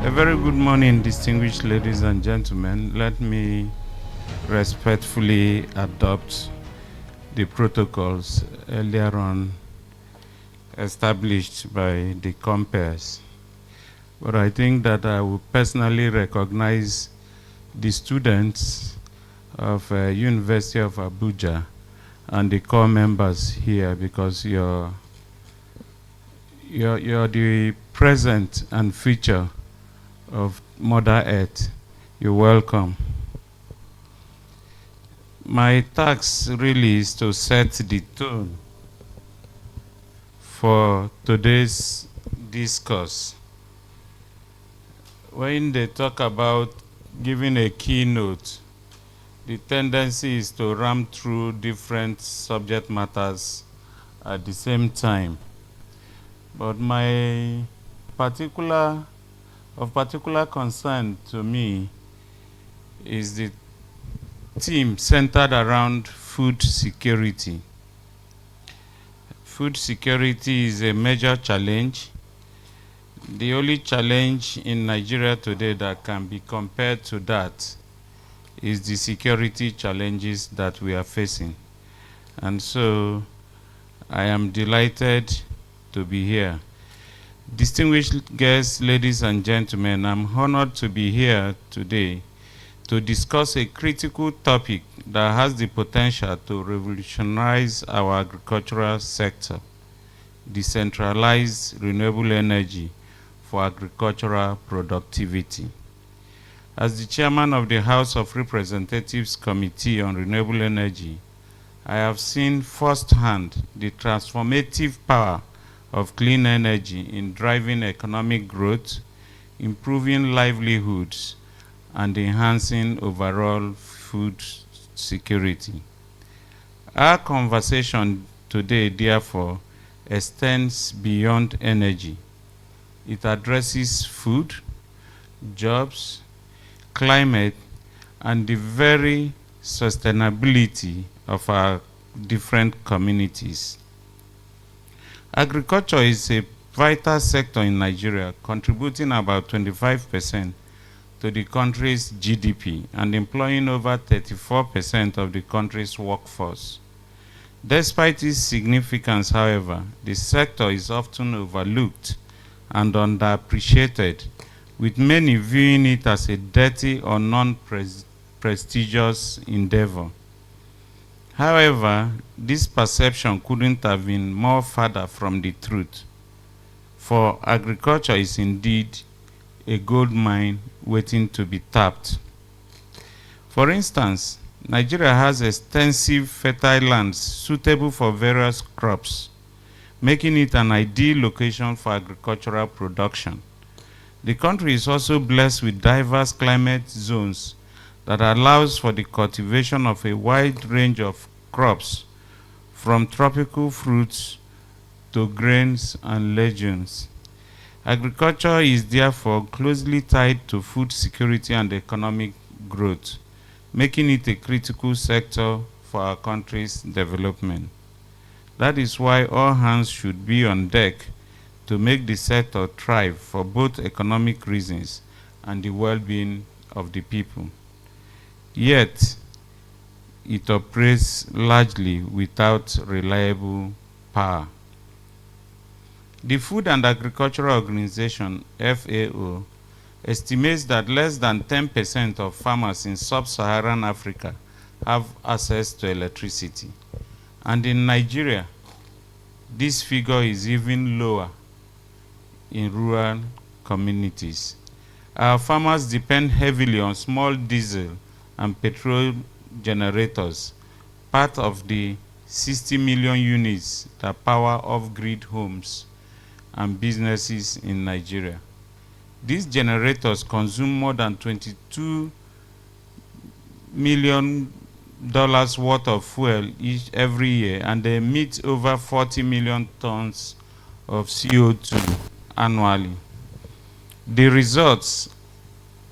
A very good morning, distinguished ladies and gentlemen. Let me respectfully adopt the protocols earlier on established by the compeers. But I think that I will personally recognize the students of University of Abuja and the core members here because you're the present and future of Mother Earth. You're welcome. My task really is to set the tone for today's discourse. When they talk about giving a keynote, the tendency is to ram through different subject matters at the same time. But my particular concern to me is the theme centered around food security. Food security is a major challenge. The only challenge in Nigeria today that can be compared to that is the security challenges that we are facing. And so I am delighted to be here. Distinguished guests, ladies and gentlemen, I'm honored to be here today to discuss a critical topic that has the potential to revolutionize our agricultural sector: decentralized renewable energy for agricultural productivity. As the chairman of the House of Representatives Committee on Renewable Energy, I have seen firsthand the transformative power of clean energy in driving economic growth, improving livelihoods, and enhancing overall food security. Our conversation today, therefore, extends beyond energy. It addresses food, jobs, climate, and the very sustainability of our different communities. Agriculture is a vital sector in Nigeria, contributing about 25% to the country's GDP and employing over 34% of the country's workforce. Despite its significance, however, the sector is often overlooked and underappreciated, with many viewing it as a dirty or non-prestigious endeavor. However, this perception couldn't have been more further from the truth, for agriculture is indeed a gold mine waiting to be tapped. For instance, Nigeria has extensive fertile lands suitable for various crops, making it an ideal location for agricultural production. The country is also blessed with diverse climate zones that allows for the cultivation of a wide range of crops, from tropical fruits to grains and legumes. Agriculture is therefore closely tied to food security and economic growth, making it a critical sector for our country's development. That is why all hands should be on deck to make the sector thrive for both economic reasons and the well-being of the people. Yet, it operates largely without reliable power. The Food and Agricultural Organization, FAO, estimates that less than 10% of farmers in sub-Saharan Africa have access to electricity. And in Nigeria, this figure is even lower in rural communities. Our farmers depend heavily on small diesel and petrol generators, part of the 60 million units that power off-grid homes and businesses in Nigeria. These generators consume more than $22 million worth of fuel every year, and they emit over 40 million tons of CO2 annually. The results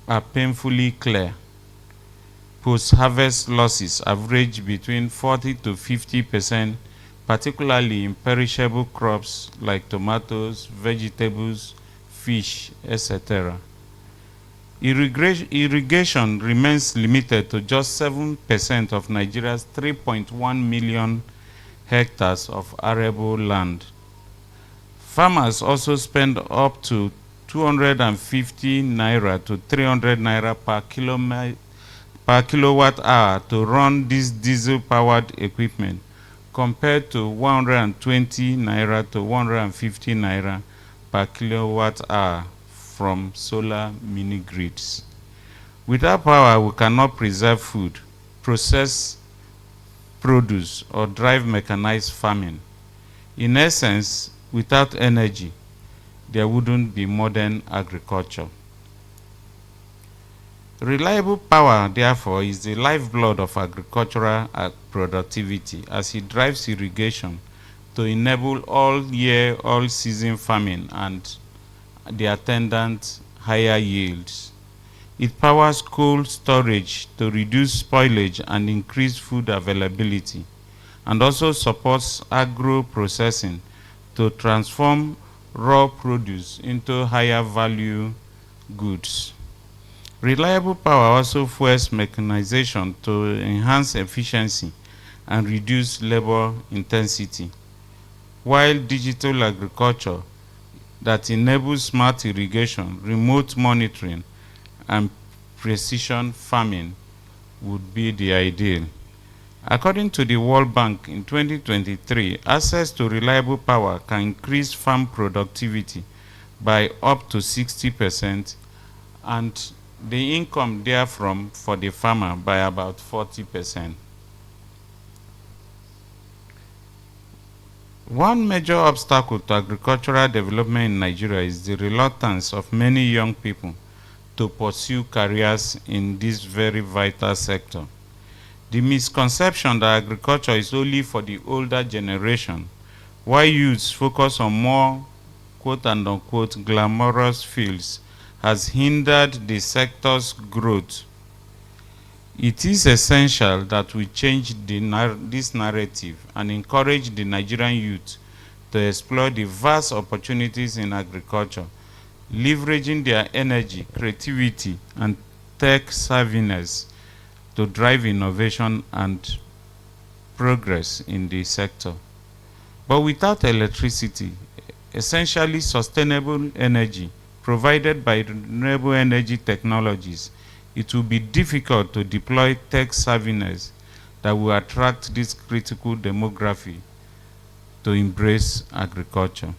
are painfully clear. Post-harvest losses average between 40 to 50%, particularly in perishable crops like tomatoes, vegetables, fish, etc. Irrigation remains limited to just 7% of Nigeria's 3.1 million hectares of arable land. Farmers also spend up to 250 naira to 300 naira per kilowatt hour to run this diesel-powered equipment, compared to 120 naira to 150 naira per kilowatt hour from solar mini grids. Without power, we cannot preserve food, process produce, or drive mechanized farming. In essence, without energy, there wouldn't be modern agriculture. Reliable power, therefore, is the lifeblood of agricultural productivity, as it drives irrigation to enable all-year, all-season farming and the attendant higher yields. It powers cold storage to reduce spoilage and increase food availability, and also supports agro-processing to transform raw produce into higher value goods. Reliable power also fuels mechanization to enhance efficiency and reduce labor intensity, while digital agriculture that enables smart irrigation, remote monitoring, and precision farming would be the ideal. According to the World Bank, in 2023, access to reliable power can increase farm productivity by up to 60% and the income therefrom for the farmer by about 40%. One major obstacle to agricultural development in Nigeria is the reluctance of many young people to pursue careers in this very vital sector. The misconception that agriculture is only for the older generation, while youths focus on more quote-unquote glamorous fields, has hindered the sector's growth. It is essential that we change this narrative and encourage the Nigerian youth to explore the vast opportunities in agriculture, leveraging their energy, creativity, and tech savviness to drive innovation and progress in the sector. But without electricity, essentially sustainable energy provided by renewable energy technologies, it will be difficult to deploy tech savviness that will attract this critical demography to embrace agriculture.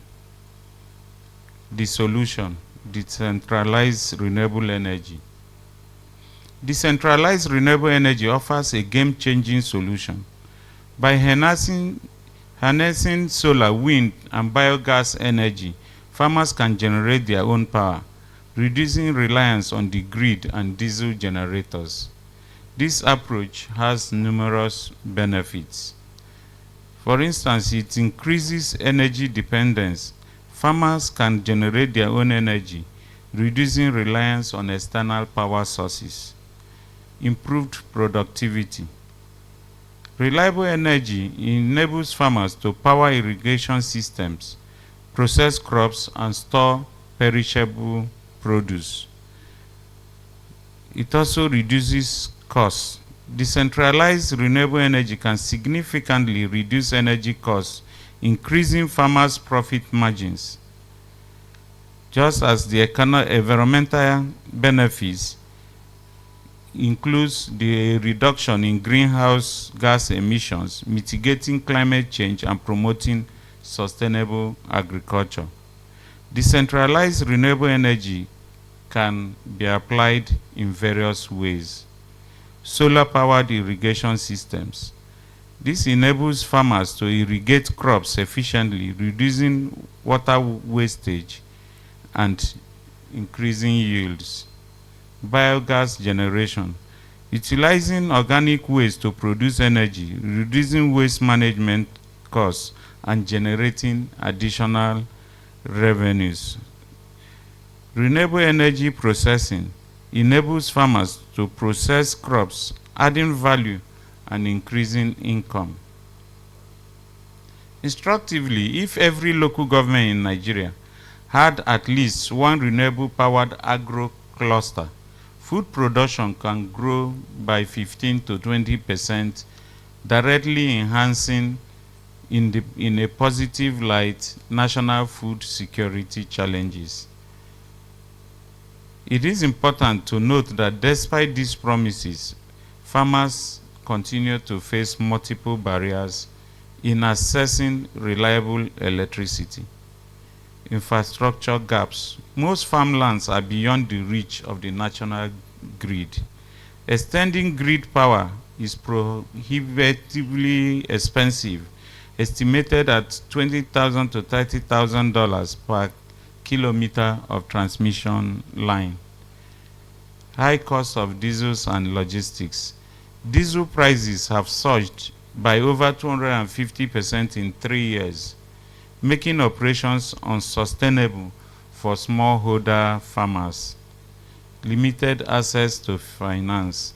The solution: decentralized renewable energy. Decentralized renewable energy offers a game-changing solution. By harnessing solar, wind, and biogas energy, farmers can generate their own power, reducing reliance on the grid and diesel generators. This approach has numerous benefits. For instance, it increases energy dependence. Farmers can generate their own energy, reducing reliance on external power sources. Improved productivity. Reliable energy enables farmers to power irrigation systems, process crops, and store perishable produce. It also reduces costs. Decentralized renewable energy can significantly reduce energy costs, increasing farmers' profit margins. Just as the environmental benefits includes the reduction in greenhouse gas emissions, mitigating climate change, and promoting sustainable agriculture. Decentralized renewable energy can be applied in various ways. Solar-powered irrigation systems. This enables farmers to irrigate crops efficiently, reducing water wastage and increasing yields. Biogas generation. Utilizing organic waste to produce energy, reducing waste management costs, and generating additional revenues. Renewable energy processing enables farmers to process crops, adding value and increasing income. Instructively, if every local government in Nigeria had at least one renewable powered agro cluster, food production can grow by 15 to 20%, directly enhancing in a positive light national food security challenges. It is important to note that despite these promises, farmers continue to face multiple barriers in accessing reliable electricity. Infrastructure gaps. Most farmlands are beyond the reach of the national grid. Extending grid power is prohibitively expensive, estimated at $20,000 to $30,000 per kilometer of transmission line. High cost of diesels and logistics. Diesel prices have surged by over 250% in 3 years, making operations unsustainable for smallholder farmers. Limited access to finance.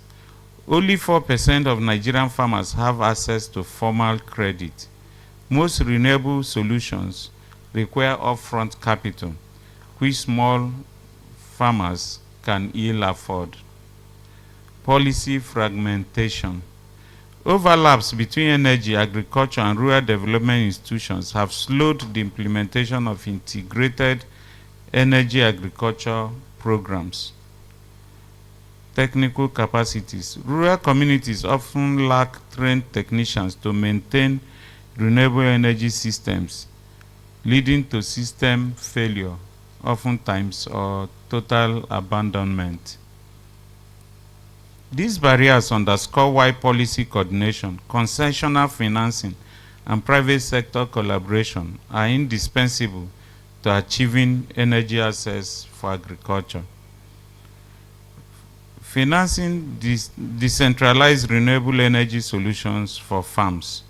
Only 4% of Nigerian farmers have access to formal credit. Most renewable solutions require upfront capital, which small farmers can ill afford. Policy fragmentation. Overlaps between energy, agriculture, and rural development institutions have slowed the implementation of integrated energy agriculture programs. Technical capacities. Rural communities often lack trained technicians to maintain renewable energy systems, leading to system failure, oftentimes, or total abandonment. These barriers underscore why policy coordination, concessional financing, and private sector collaboration are indispensable to achieving energy access for agriculture. Financing decentralized renewable energy solutions for farms.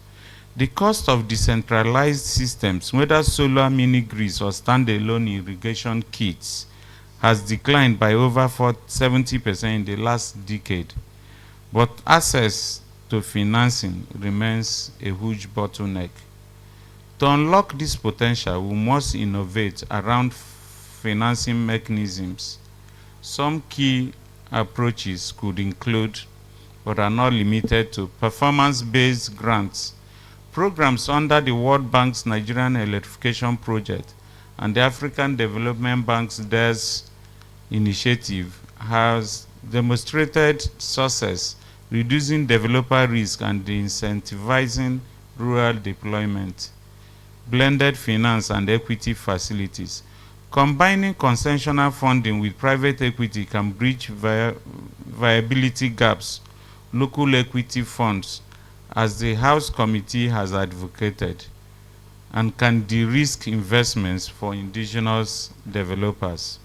The cost of decentralized systems, whether solar mini-grids or standalone irrigation kits, has declined by over 70% in the last decade. But access to financing remains a huge bottleneck. To unlock this potential, we must innovate around financing mechanisms. Some key approaches could include, but are not limited to, performance-based grants. Programs under the World Bank's Nigerian Electrification Project and the African Development Bank's DES initiative has demonstrated success, reducing developer risk and incentivizing rural deployment. Blended finance and equity facilities. Combining concessional funding with private equity can bridge viability gaps. Local equity funds, as the House Committee has advocated, and can de-risk investments for indigenous developers.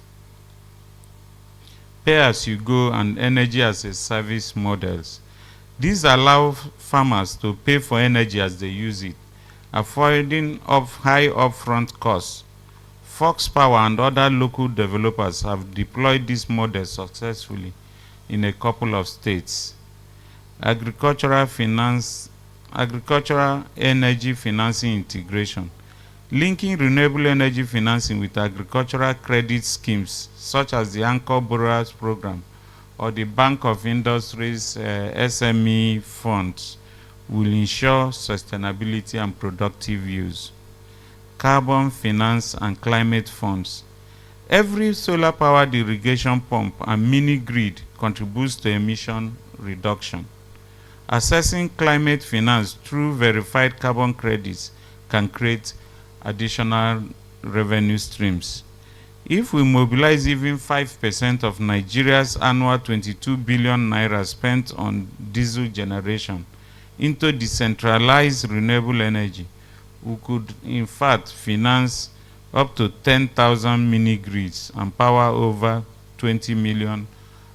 Pay-as-you-go and energy-as-a-service models. These allow farmers to pay for energy as they use it, avoiding high upfront costs. Fox Power and other local developers have deployed this model successfully in a couple of states. Agricultural energy financing integration. Linking renewable energy financing with agricultural credit schemes such as the Anchor Borrowers Program or the Bank of Industry's SME funds will ensure sustainability and productive use. Carbon finance and climate funds. Every solar-powered irrigation pump and mini-grid contributes to emission reduction. Assessing climate finance through verified carbon credits can create additional revenue streams. If we mobilize even 5% of Nigeria's annual 22 billion naira spent on diesel generation into decentralized renewable energy, we could in fact finance up to 10,000 mini-grids and power over 20 million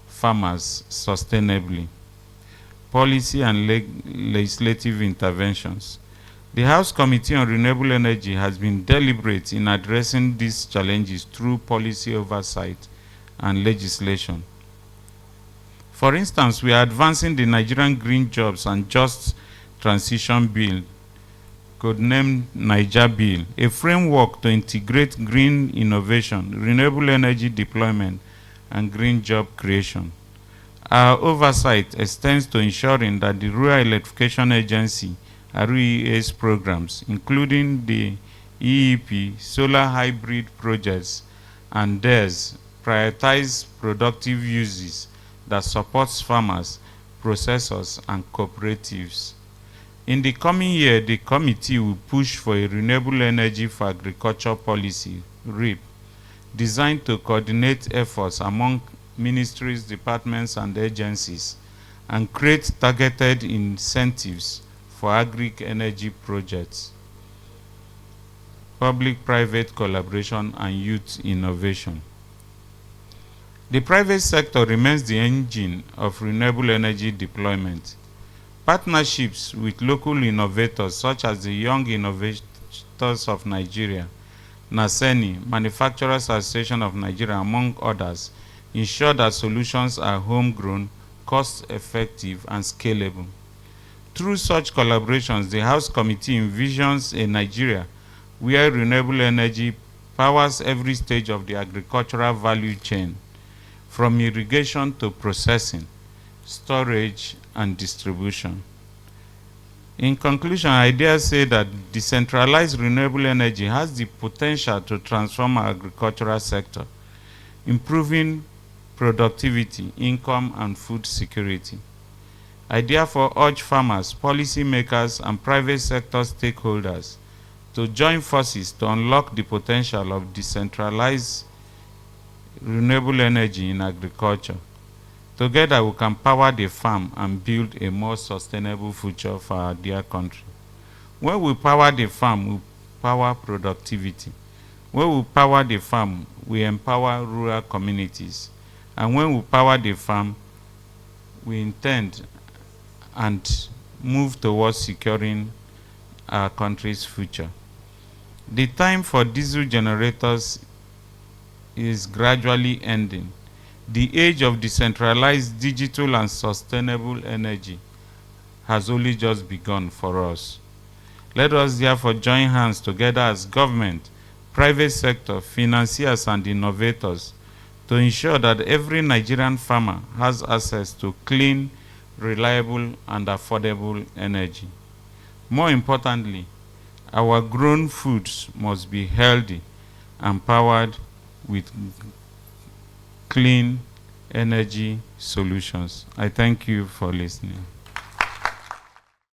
farmers sustainably. Policy and legislative interventions. The House Committee on Renewable Energy has been deliberate in addressing these challenges through policy oversight and legislation. For instance, we are advancing the Nigerian Green Jobs and Just Transition Bill, codenamed Niger Bill, a framework to integrate green innovation, renewable energy deployment, and green job creation. Our oversight extends to ensuring that the Rural Electrification Agency REA's programs, including the EEP, solar hybrid projects, and DES, prioritize productive uses that supports farmers, processors, and cooperatives. In the coming year, the committee will push for a renewable energy for agriculture policy, REAP, designed to coordinate efforts among ministries, departments, and agencies, and create targeted incentives for agri-energy projects, public-private collaboration, and youth innovation. The private sector remains the engine of renewable energy deployment. Partnerships with local innovators such as the Young Innovators of Nigeria, NASENI, Manufacturers Association of Nigeria, among others, ensure that solutions are homegrown, cost-effective, and scalable. Through such collaborations, the House Committee envisions a Nigeria where renewable energy powers every stage of the agricultural value chain, from irrigation to processing, storage, and distribution. In conclusion, I dare say that decentralized renewable energy has the potential to transform our agricultural sector, improving productivity, income, and food security. I therefore urge farmers, policymakers, and private sector stakeholders to join forces to unlock the potential of decentralized renewable energy in agriculture. Together, we can power the farm and build a more sustainable future for our dear country. When we power the farm, we power productivity. When we power the farm, we empower rural communities. And when we power the farm, we intend and move towards securing our country's future. The time for diesel generators is gradually ending. The age of decentralized, digital, and sustainable energy has only just begun for us. Let us therefore join hands together as government, private sector, financiers, and innovators to ensure that every Nigerian farmer has access to clean, reliable, and affordable energy. More importantly, our grown foods must be healthy and powered with clean energy solutions. I thank you for listening.